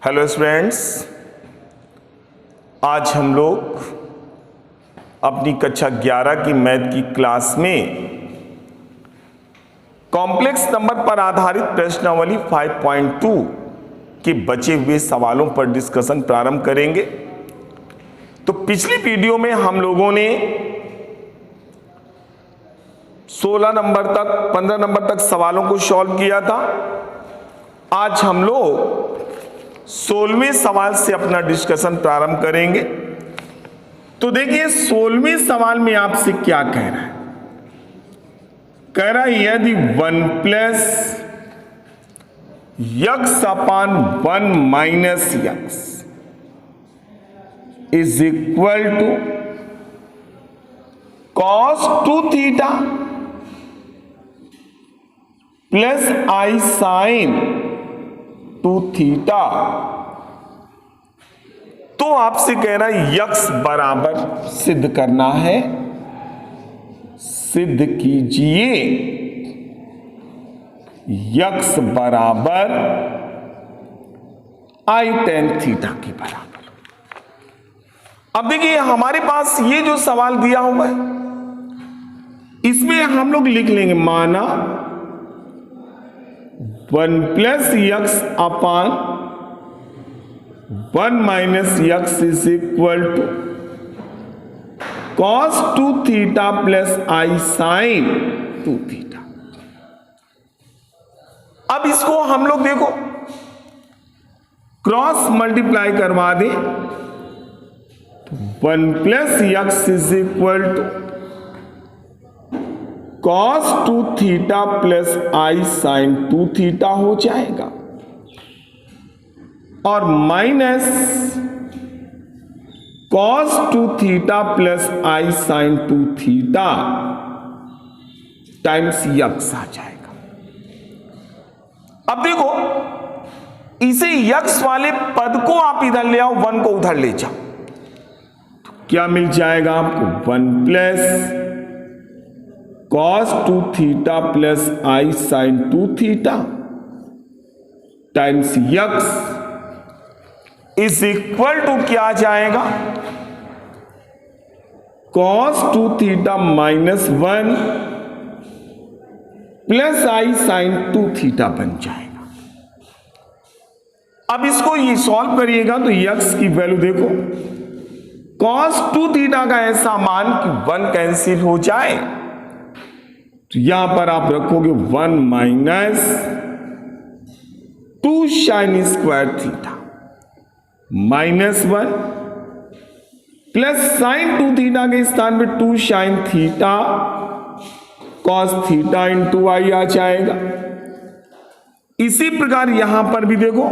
Hello students, आज हम लोग अपनी कक्षा 11 की मैथ की क्लास में कॉम्प्लेक्स नंबर पर आधारित प्रश्नावली 5.2 के बचे हुए सवालों पर डिस्कशन प्रारंभ करेंगे। तो पिछली वीडियो में हम लोगों ने 16 नंबर तक 15 नंबर तक सवालों को सॉल्व किया था। आज हम लोग 16वें सवाल से अपना डिस्कशन प्रारंभ करेंगे। तो देखिए 16वें सवाल में आपसे क्या कह रहा है। कह रहा है यदि 1 plus x upon 1 minus x is equal to cos 2 theta plus i sine 2 theta, तो आपसे कह रहा है यक्स बराबर सिद्ध करना है। सिद्ध कीजिए यक्स बराबर आई टेन थीटा के बराबर। अब देखिए हमारे पास ये जो सवाल दिया हुआ है इसमें हम लोग लिख लेंगे, माना 1 plus x upon 1 minus x is equal to cos 2 theta plus i sine 2 theta. अब इसको हम लोग देखो क्रॉस मल्टीप्लाई करवा दें, 1 plus x is equal to cos 2 theta plus i sine 2 theta हो जाएगा, और minus cos 2 theta plus i sine 2 theta times x आ जाएगा। अब देखो इसे यक्स वाले पद को आप इधर ले आओ, 1 को उधर ले जाओ, तो क्या मिल जाएगा आपको 1 plus cos 2 theta plus i sine 2 theta times x is equal to क्या आ जाएगा, cos 2 theta minus 1 plus i sine 2 theta बन जाएगा। अब इसको ये सॉल्व करिएगा तो यक्स की वैल्यू देखो, कॉस 2 थीटा का ऐसा मान कि 1 कैंसिल हो जाए, तो यहां पर आप रखोगे 1 minus 2 sine square theta minus 1 plus sine 2 theta के स्थान पे 2 sine theta cos theta into i आ जाएगा। इसी प्रकार यहां पर भी देखो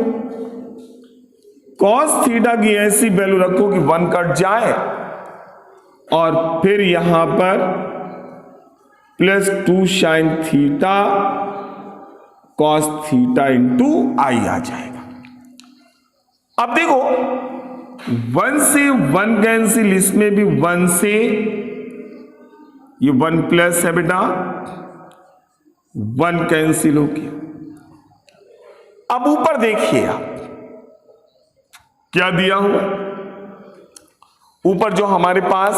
कॉस थीटा की ऐसी वैल्यू रखो कि 1 कट जाए, और फिर यहां पर plus 2 sine theta cos theta into i आ जाएगा। अब देखो 1 से 1 कैंसिल, इसमें भी 1 से ये 1 प्लस है बेटा, 1 कैंसिल हो गया। अब ऊपर देखिए आप क्या दिया हुआ, ऊपर जो हमारे पास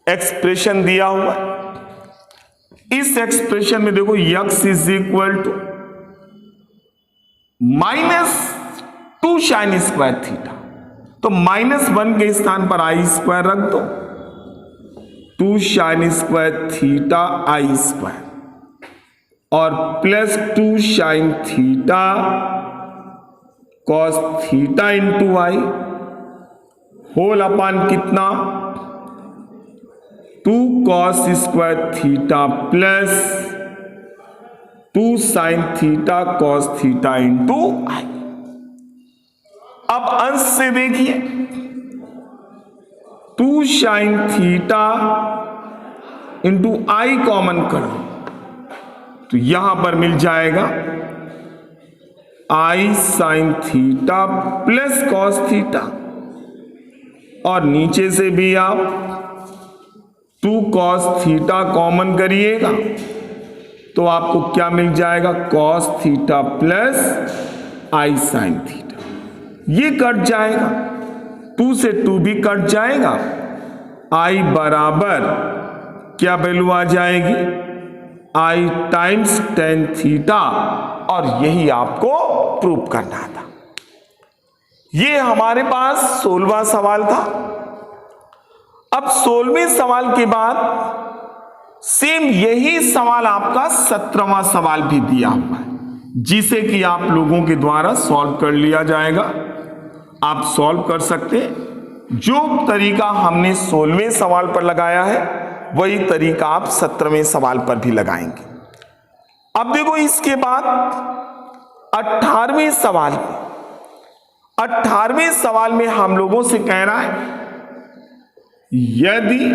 एक्सप्रेशन दिया हुआ, इस एक्सप्रेशन में देखो x is equal to minus 2 sine square theta, तो माइनस 1 के स्थान पर आई स्क्वायर रख दो, 2 sine square theta i square, और plus 2 sine theta cos theta into i whole upon कितना 2 cos square theta plus 2 sine theta cos theta into i. अब अंश से देखिए 2 sine theta into i common करो, तो यहां पर मिल जाएगा आई sine theta plus cos theta, और नीचे से भी आप 2 कॉस थीटा कॉमन करिएगा तो आपको क्या मिल जाएगा, cos theta plus i sine theta. ये कट जाएगा, 2 से 2 भी कट जाएगा, आई बराबर क्या वैल्यू आ जाएगी, आई टाइम्स टेन थीटा। और यही आपको प्रूव करना था। ये हमारे पास 16वां सवाल था। अब 16वें सवाल के बाद सेम यही सवाल आपका 17वां सवाल भी दिया हुआ है, जिसे कि आप लोगों के द्वारा सॉल्व कर लिया जाएगा। आप सॉल्व कर सकते हैं। जो तरीका हमने 16वें सवाल पर लगाया है वही तरीका आप 17वें सवाल पर भी लगाएंगे। अब देखो इसके बाद 18वें सवाल में, 18वें सवाल में हम लोगों से कह रहा है यदि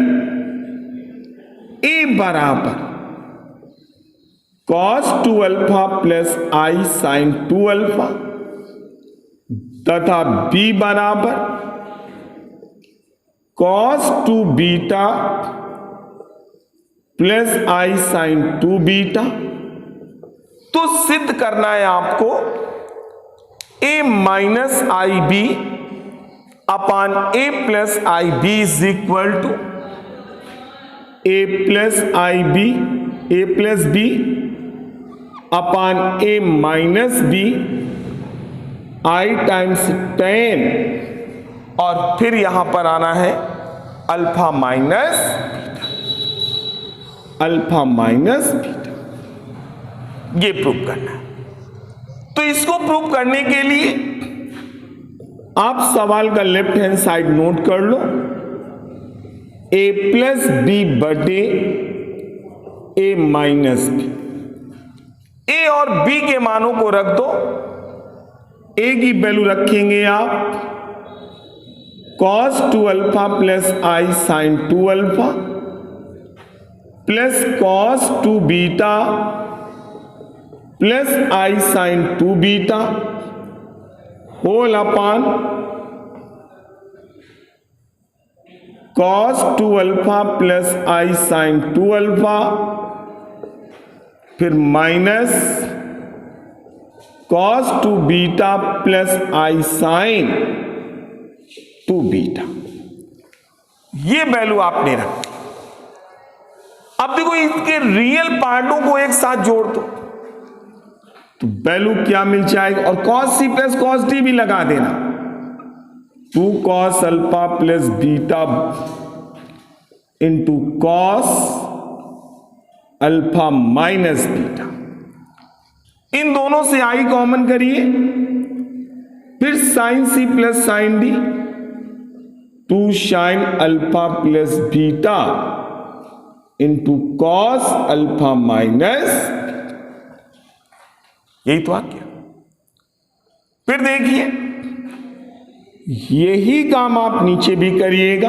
ए बराबर cos 2 alpha plus i sine 2 alpha तथा बी बराबर cos 2 beta plus i sine 2 beta, तो सिद्ध करना है आपको a minus i B upon a plus i B is equal to a plus i B, a plus B upon a minus B i times 10, और फिर यहां पर आना है अल्फा माइनस बीटा। ये प्रूव करना है। तो इसको प्रूव करने के लिए आप सवाल का लेफ्ट हैंड साइड नोट कर लो, a प्लस बी बटे a माइनस बी। a और b के मानों को रख दो। a की वैल्यू रखेंगे आप cos 2 alpha plus i sine 2 alpha plus cos 2 beta plus i sine 2 beta whole upon cos 2 alpha plus i sine 2 alpha, फिर minus cos 2 beta plus i sine 2 beta. ये वैल्यू आपने रखी। अब देखो इसके रियल पार्टों को एक साथ जोड़ दो तो वैल्यू क्या मिल जाएगा, और cos c plus cos d भी लगा देना, 2 cos alpha plus beta into cos alpha minus beta. इन दोनों से आई कॉमन करिए, फिर sine c plus sine d, 2 sine alpha plus beta into cos alpha minus, यही तो आ गया। फिर देखिए यही काम आप नीचे भी करिएगा,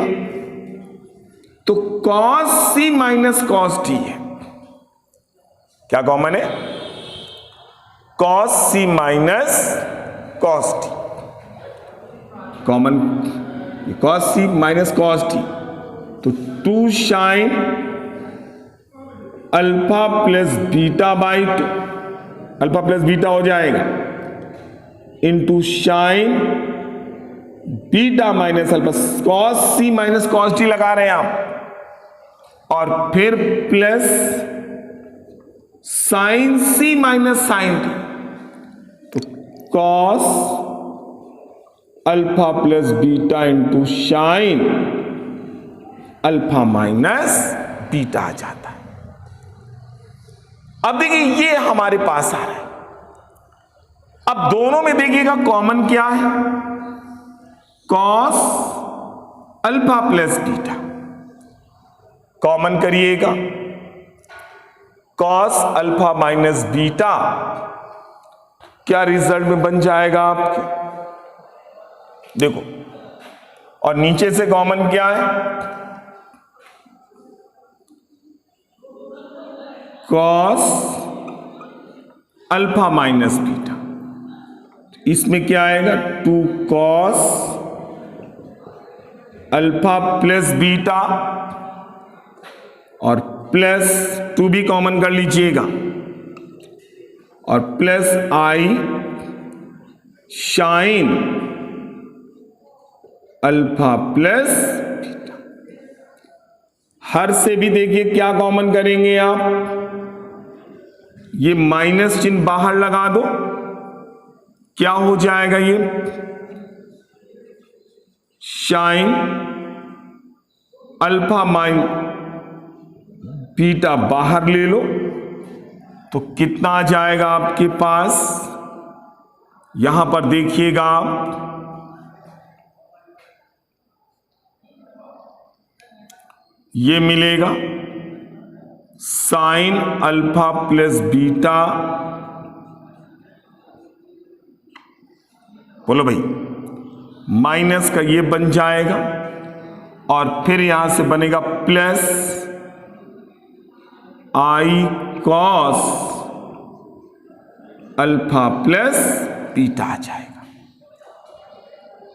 तो cos c minus cos d है, क्या कॉमन है, cos c minus cos d common, cos c minus cos d, तो 2 sine alpha plus beta by 2, alpha plus beta हो जाएगा, into sine beta minus alpha, cos c minus cos d लगा रहे हैं आप, और फिर plus sine c minus sine d, तो cos alpha plus beta into sine alpha minus beta आ जाता है। अब देखिए ये हमारे पास आ रहा है। अब दोनों में देखिएगा कॉमन क्या है, cos alpha plus beta common करिएगा, cos अल्फा माइनस बीटा क्या रिजल्ट में बन जाएगा आपके, देखो, और नीचे से कॉमन क्या है, cos अल्फा माइनस बीटा, इसमें क्या आएगा, 2 cos अल्फा प्लस बीटा, और प्लस 2 भी कॉमन कर लीजिएगा, और plus i sign alpha plus beta. हर से भी देखिए क्या कॉमन करेंगे आप, ये माइनस चिन्ह बाहर लगा दो, क्या हो जाएगा, ये साइन अल्फा माइन बीटा बाहर ले लो, तो कितना आ जाएगा आपके पास, यहां पर देखिएगा आप, ये मिलेगा साइन अल्फा प्लस बीटा, बोलो भाई, माइनस का ये बन जाएगा और फिर यहां से बनेगा plus I cos alpha plus beta आ जाएगा।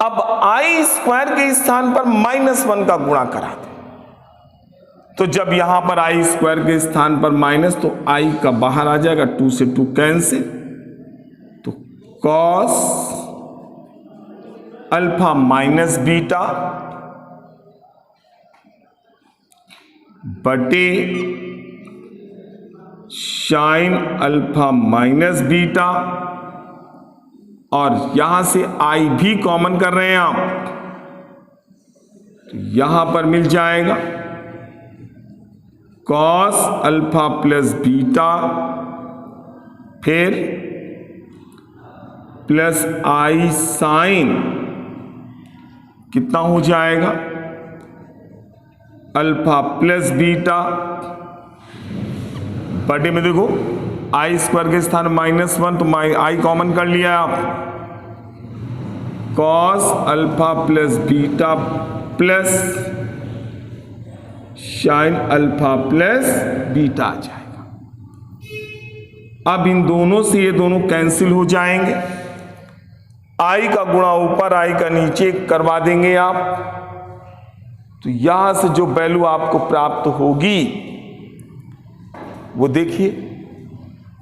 अब आई स्क्वायर के स्थान पर -1 का गुणा करा दो, तो जब यहां पर आई स्क्वायर के स्थान पर माइनस, तो आई का बाहर आ जाएगा, 2 से 2 कैंसिल, तो कॉस अल्फा माइनस बीटा बटे साइन अल्फा माइनस बीटा, और यहां से आई भी कॉमन कर रहे हैं आप, तो यहां पर मिल जाएगा कॉस अल्फा प्लस बीटा, फिर प्लस आई साइन, कितना हो जाएगा अल्फा प्लस बीटा, बटे में देखो आई स्क्वायर के स्थान -1, तो आई कॉमन कर लिया आप, cos alpha plus beta plus sine alpha plus beta आ जाएगा। अब इन दोनों से ये दोनों कैंसिल हो जाएंगे, आई का गुणा ऊपर आई का नीचे करवा देंगे आप, तो यहां से जो वैल्यू आपको प्राप्त होगी वो देखिए,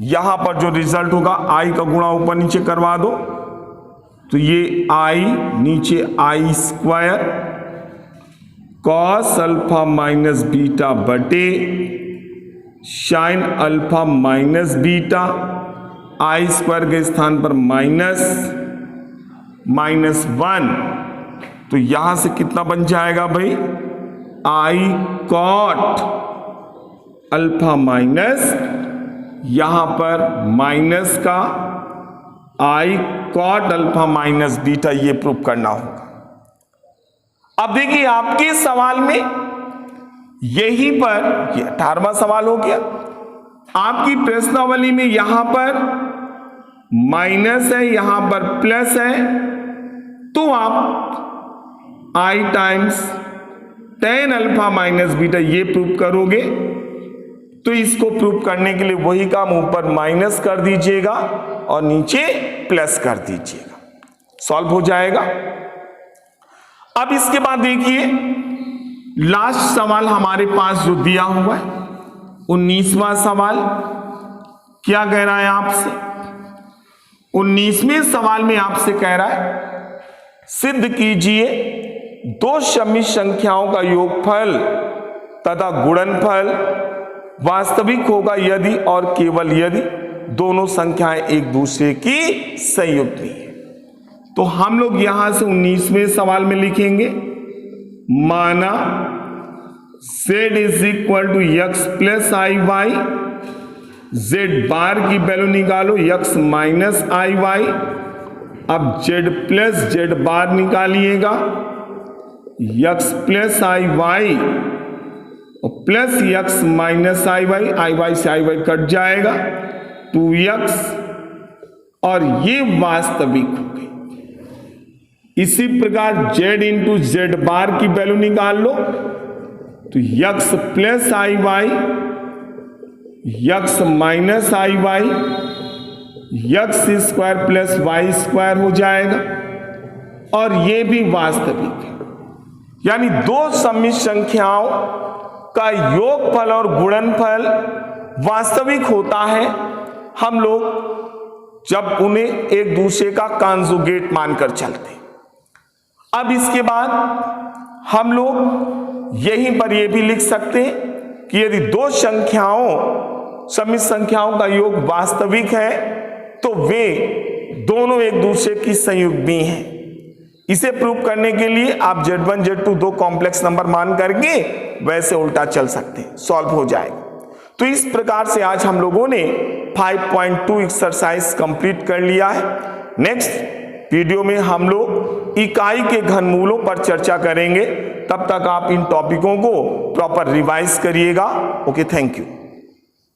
यहां पर जो रिजल्ट होगा, आई का गुणा ऊपर नीचे करवा दो, तो ये आई नीचे i square cos alpha minus beta बटे sine alpha minus beta, i square के स्थान पर -1, तो यहां से कितना बन जाएगा भाई, आई कॉट अल्फा माइनस, यहां पर माइनस का आई कॉट अल्फा माइनस बीटा, ये प्रूव करना होगा। अब देखिए आपके सवाल में यहीं पर, ये 18वां सवाल हो गया, आपकी प्रश्नावली में यहां पर माइनस है, यहां पर प्लस है, तो आप i times tan alpha minus beta ये प्रूव करोगे, तो इसको प्रूव करने के लिए वही काम, ऊपर माइनस कर दीजिएगा और नीचे प्लस कर दीजिएगा, सॉल्व हो जाएगा। अब इसके बाद देखिए लास्ट सवाल हमारे पास जो दिया हुआ है, 19वां सवाल, क्या कह रहा है आपसे, 19वें सवाल में आपसे कह रहा है सिद्ध कीजिए दो सम्मिश्र संख्याओं का योगफल तथा गुणनफल वास्तविक होगा यदि और केवल यदि दोनों संख्याएं एक दूसरे की संयुक्ति है। तो हम लोग यहां से 19वें सवाल में लिखेंगे, माना z is equal to x plus i y, z bar की वैल्यू निकालो x माइनस आई वाई, अब z प्लस z बार निकालिएगा, x प्लस आई वाई और plus x minus i y से आई वाई कट जाएगा, 2x, और ये वास्तविक हो गई। इसी प्रकार z इंटू जेड बार की वैल्यू निकाल लो, तो x plus i y, x minus i y, x square plus y square हो जाएगा, और ये भी वास्तविक है। यानी दो सम्मिश्र संख्याओं का योगफल और गुणनफल वास्तविक होता है, हम लोग जब उन्हें एक दूसरे का कॉन्जुगेट मानकर चलते। अब इसके बाद हम लोग यहीं पर यह भी लिख सकते हैं कि यदि दो संख्याओं समित संख्याओं का योग वास्तविक है तो वे दोनों एक दूसरे की संयुग्मी हैं। इसे प्रूव करने के लिए आप Z1 Z2 दो कॉम्प्लेक्स नंबर मान करके वैसे उल्टा चल सकते हैं, सॉल्व हो जाएगा। तो इस प्रकार से आज हम लोगों ने 5.2 एक्सरसाइज कंप्लीट कर लिया है। नेक्स्ट वीडियो में हम लोग इकाई के घनमूलों पर चर्चा करेंगे। तब तक आप इन टॉपिकों को प्रॉपर रिवाइज करिएगा। Okay, thank you.